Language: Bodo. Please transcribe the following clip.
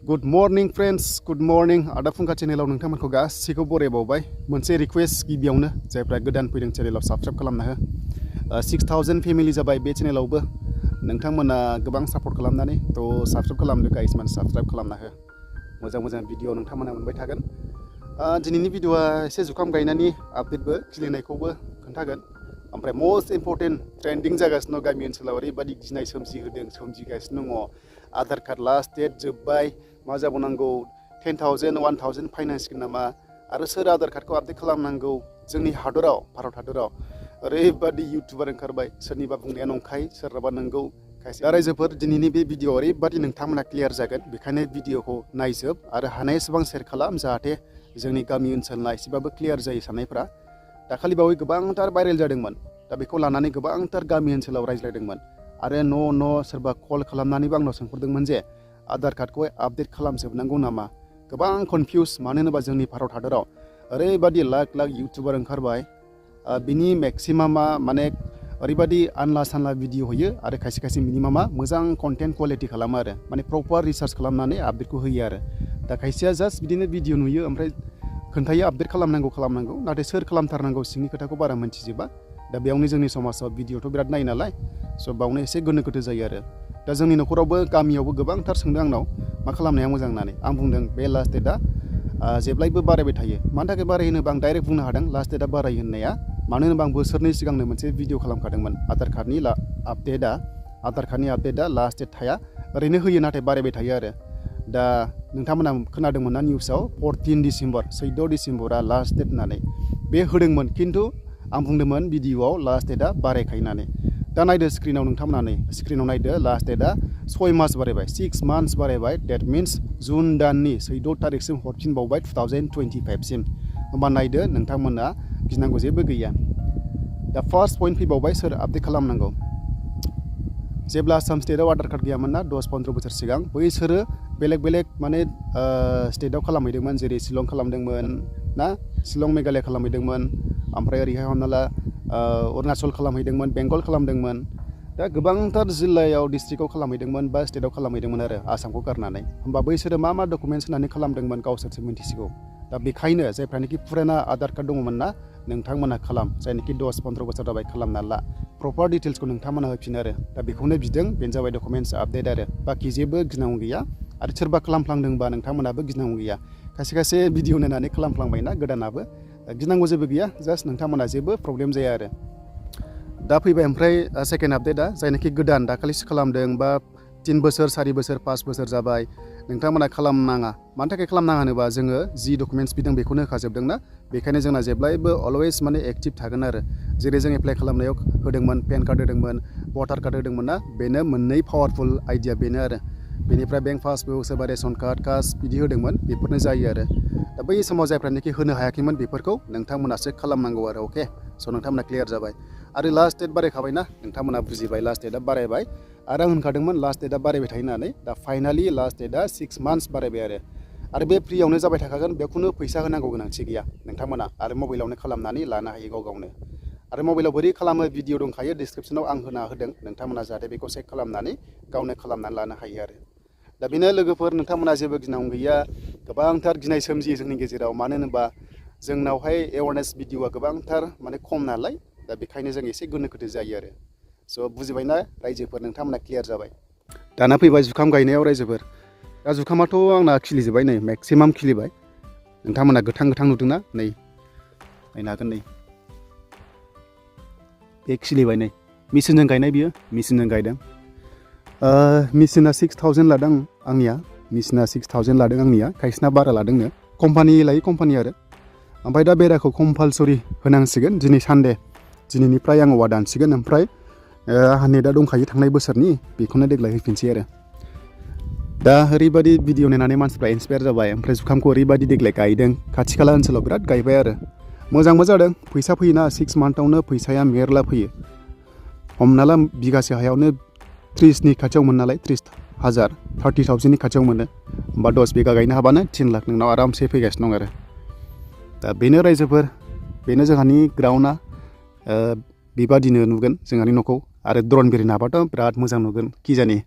Good morning friends, good morning. Ada Phungkha channel नोंथांमोनखौ गासिखौ बरायबावबाय मोनसे रिक्वेस्ट गिबियावनो जायफ्रा गोदान फैदों चेनेलाव साबस्क्राइब खालामना हो 6000 फेमिलि जाबाय बे चेनेलावबो नोंथांमोना गोबां सापर्ट खालामनानै तो साबस्क्राइब खालामदो गाइस मान साबस्क्राइब खालामना हो मोजां भिडिअ नोंथांमोना मोनबाय थागोन दिनैनि भिडिअआ एसे जुखाम गायनायनि आपडेटबो खिलिनायखौबो खोन्थागोन ओमफ्राय मोस्ट इम्पोर्टेन्ट ट्रेन्डिं जागासिनो गामि ओनसोलाव ओरैबायदि गिनाय सोमजिगासिनो दङ आधार कार्ड लास्ट डेट जोब्बाय मा जाबावनांगौ 10,000 1,000 फाइनांसिगोन नामा आरो सोर आधार कार्डखौ आपडेट खालामनांगौ जोंनि हादराव भारत हादराव ओरैबायदि इउटुबार ओंखारबाय सोरनिबा बुंनाया नंखाय सोरनाबा नंगौ खायसे रायजोफोर दिनैनि बे भिडिअ ओरैबायदि नोंथांमोना क्लियार जागोन बेखायनो भिडिअखौ नायजोब आरो हानाय एसेबां शेयार खालाम जाहाथे जोंनि गामि ओनसोलना एसेबाबो क्लियार जायो साननायफ्रा दाखालि बावै गोबांथार भाइरेल जादोंमोन दा बेखौ लानानै गोबांथार गामि ओनसोलाव रायज्लायदोंमोन आरो न' सोरबा कल खालामनानैबो आंनाव सोंहरदोंमोन जे आधार कार्डखौ आपडेट खालामजोबनांगौ नामा गोबां कनफिउज मानो होनोबा जोंनि भारत हादराव ओरैबायदि लाख इउटुबार ओंखारबाय बिनि मेक्सिमामा माने ओरैबायदि आनला सानला भिडिअ होयो आरो खायसे मिनिमामा मोजां कन्टेन्ट कुवालिटि खालामो आरो माने प्रपार रिसार्च खालामनानै आपडेटखौ होयो आरो दा खायसेया जास्ट बिदिनो भिडिअ नुयो ओमफ्राय खोन्थायो आपडेट खालामनांगौ नाथाय सोर खालामथारनांगौ सिंनि खोथाखौ बारा मोनथिजोबा दा बेयावनो जोंनि समाजाव भिडिअथ' बिराद नायो नालाय स' बावनो एसे गोनो गोथो जायो आरो दा जोंनि न'खरावबो गामियावबो गोबांथार सोंदों आंनाव मा खालामनाया मोजां होननानै आं बुंदों बे लास्ट डेटआ जेब्लायबो बारायबाय थायो मानि थाखाय बाराय होनोबा आं डाइरेक्ट बुंनो हादों लास्ट डेटआ बाराय होननाया मानो होनोबा आं बोसोरनै सिगांनो मोनसे भिडिअ खालामखादोंमोन आधार कार्डनि आपडेटआ लास्ट डेट थाया ओरैनो होयो नाथाय बारायबाय थायो आरो दा नोंथांमोना खोनादोंमोन ना निउसाव 14 डिसेम्बर 14 डिसेम्बरा लास्ट डेट होननानै बे होदोंमोन खिन्थु आं बुंदोंमोन भिडिअआव लास्ट डेटआ बारायखायो होननानै दा नायदो स्क्रिनाव नोंथांमोना स्क्रिनाव नायदो लास्ट डेटआ 6 मास बारायबाय 6 मान्थस बारायबाय डेट मिन्स जुन दाननि 14 तारिखसिम हरफिनबावबाय 2025 सिम होमबा नायदो नोंथांमोना गिनांगौ जेबो गैया दा फार्स्ट पइन्ट फैबावबाय सोर आपडेट खालामनांगौ जेब्ला आसाम स्टेटआव आधार कार्ड गैयामोन ना 10-15 बोसोर सिगां बैसोरो बेलेग माने स्टेटआव खालामहैदोंमोन जेरै शिलं खालामदोंमोन ना शिलं मेघालय खालामहैदोंमोन ओमफ्राय ओरैहाय हमना ला अरुणाचल खालामहैदोंमोन बेंगल खालामदोंमोन दा गोबांथार जिल्लायाव डिस्ट्रिक्टआव खालामहैदोंमोन बा स्टेटआव खालामहैदोंमन आरो आसामखौ गारनानै होमबा बैसोरो मा डकुमेन्ट्स होनानै खालामदोंमोन गावसोरसो मिन्थिसिगौ दा बेखायनो जायफ्रानोखि फुराना आधार कार्ड दङमोन ना नोंथांमोना खालाम जायनोखि 10-15 बोसोर जाबाय खालामना ला प्रपार डिटेल्सखौ नोंथांमोना होफिन आरो दा बेखौनो बिदों बेनो जाबाय डकुमेन्ट्स आपडेट आरो बाखि जेबो गिनांगौ गैया आरो सोरबा खालामफ्लांदोंबा नोंथांमोनाबो गिनांगौ गैया खायसे भिडिअ नायनानै खालामफ्लांबायना गोदानाबो गिनांगौ जेबो गैया जास्ट नोंथांमोना जेबो प्रब्लेम जाया आरो दा फैबाय ओमफ्राय सेकेन्ड आपडेटआ जायनाखि गोदान दाखालिसो खालामदों बा 3 बोसोर 4 बोसोर 5 बोसोर जाबाय नोंथांमोना खालामनाङा मानि थाखाय खालामनाङा होनोबा जोङो जि डकुमेन्ट्स बिदों बेखौनो होखाजोबदोंना बेखायनो जोंना जेब्लायबो अलवेज माने एक्टिभ थागोन आरो जेरै जों एप्लाइ खालामनायाव होदोंमोन पेन कार्ड होदोंमोन भटार कार्ड होदोंमोन ना बेनो मोननै पावारफुल आइडिया बेनो आरो बेनिफ्राय बेंक पासबुक सोरबा रेशन कार्ड कास्ट बिदि होदोंमोन बेफोरनो जायो आरो दा बै समाव जायफ्रानोखि होनो हायाखैमोन बेफोरखौ नोंथांमोनासो खालामनांगौ आरो अके स' नोंथांमोना क्लियार जाबाय आरो लास्ट डेट बारायखाबायना नोंथांमोना बुजिबाय लास्ट डेटआ बारायबाय आरो आं होनखादोंमोन लास्ट डेटआ बारायबाय थायो होननानै दा फाइनालि लास्ट डेटआ 6 मान्थस बारायबाय आरो बे फ्रियावनो जाबाय थाखागोन बेखौनो फैसा होनांगौ गोनांथि गैया नोंथांमोना आरो मबाइलावनो खालामनानै लानो हायो गावनो आरो मबाइलाव बोरै खालामो भिडिअ दंखायो डिसक्रिपसनाव आं होना होदों नोंथांमोना जाहाथे बेखौ चेक खालामनानै गावनो खालामनानै लानो हायो आरो दा बेनो लोगोफोर नोंथांमोना जेबो गिनांगौ गैया गोबांथार गिनाय सोमजियो जोंनि गेजेराव मानो होनोबा जोंनावहाय एवारनेस भिडिअआ गोबांथार माने खम नालाय दा बेखायनो जों एसे गोनो गोथो जायो आरो स' बुजिबायना रायजोफोर नोंथांमोना क्लियार जाबाय दाना फैबाय जुखाम गायनायाव रायजोफोर दा जुखामाथ' आंना खिलिजोब्बाय नै मेक्सिमाम खिलिबाय नोंथांमोना गोथां नुदोंना नै नायनो हागोन नै बे खिलिबाय नै मेसिनजों गायनाय बियो मेसिनजों गायदों मेसिना 6,000 लादों आंनिया मेसिना 6,000 लादों आंनिया खायसेना बारा लादोंनो कम्पानि लायै कम्पानि आरो ओमफ्राय दा बेराखौ कम्पालसरि होनांसिगोन दिनै सानडे दिनैनिफ्राय आं औवा दानसिगोन ओमफ्राय आंहा नेटआ दंखायो थांनाय बोसोरनि बेखौनो देग्लाय होफिनसै आरो दा ओरैबायदि भिडिअ नायनानै मानसिफ्रा इन्सपायार जाबाय ओमफ्राय जुखामखौ ओरैबायदि देग्लाय गायदों खाथि खाला ओनसोलाव बिराद गायबाय आरो मोजांबो जादों फैसा फैयोना 6 मान्थावनो फैसाया मेरला फैयो हमना ला बिगासे हायावनो 30नि खाथियाव मोनो नालाय 30,000नि खाथियाव मोनो होमबा 10 बिगा गायनो हाबानो 3 लाख नोंनाव आरामसे फैगासिनो दं आरो दा बेनो रायजोफोर बेनो जोंहानि ग्राउन्डआ बेबादिनो नुगोन जोंहानि न'खौ आरो ड्रन बेरायनो हाबाथ' बिराद मोजां नुगोन कि जानि